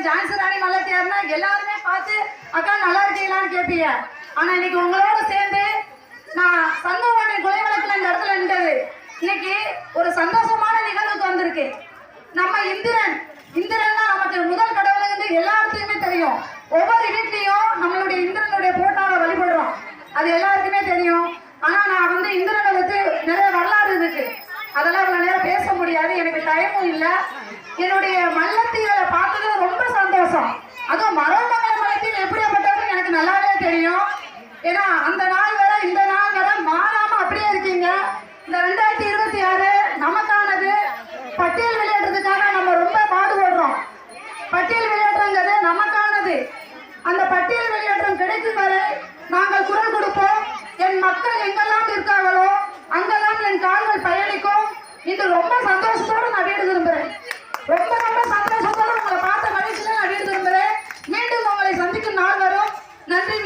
ஜான்சி ராணி மல்லத்தியார்னா எல்லாருமே பார்த்து அக்கா நல்லா இருக்கீங்களான்னு கேட்பீங்க. ஆனா இன்னைக்கு உங்களோட சேர்ந்து நான் சந்தோஷம் கொலை வழக்குல இந்த இடத்துல நின்றது இன்னைக்கு ஒரு சந்தோஷமான நிகழ்வுக்கு வந்திருக்கு. நம்ம இந்திரன் தான் நமக்கு முதல் கடவுளுக்கு எல்லாருக்குமே தெரியும். ஒவ்வொரு வீட்லயும் நம்மளுடைய இந்திரனுடைய போட்டாவை வழிபடுறோம், அது எல்லாருக்குமே தெரியும். ஆனா நான் வந்து இந்திரனை வச்சு நிறைய வரலாறு இருக்கு, அதெல்லாம் இவ்வளவு நேரம் பேச முடியாது, எனக்கு டைமும் இல்லை. என்னுடைய மல்லத்திகளை பார்த்தது ரொம்ப சந்தோஷம். அதுவும் மரமங்கல மல்லத்தில் எப்படியாப்பட்டது எனக்கு நல்லாவே தெரியும். ஏன்னா அந்த நாள் வரை இந்த நாள் வரை மாறாம அப்படியே இருக்கீங்க. இந்த 2026 நமக்கானது. பட்டியல் விளையாடுறதுக்காக நம்ம ரொம்ப பாடுபடுறோம். பட்டியல் விளையாடுறது நமக்கானது. அந்த பட்டியல் விளையாட்டம் கிடைக்கும் வரை நாங்கள் குரல் கொடுப்போம். என் மக்கள் எங்கெல்லாம் இருக்காங்களோ அங்கெல்லாம் என் கால்கள் பயணிக்கும். இது ரொம்ப சந்தோஷத்தோடு நான் வீடு திரும்புறேன். ரொம்ப ரொம்ப சந்தோஷத்தோடு உங்களை பார்த்த மகிழ்ச்சியில நான் வீடு திரும்புறேன். மீண்டும் உங்களை சந்திக்கும் நாள் வரும். நன்றி.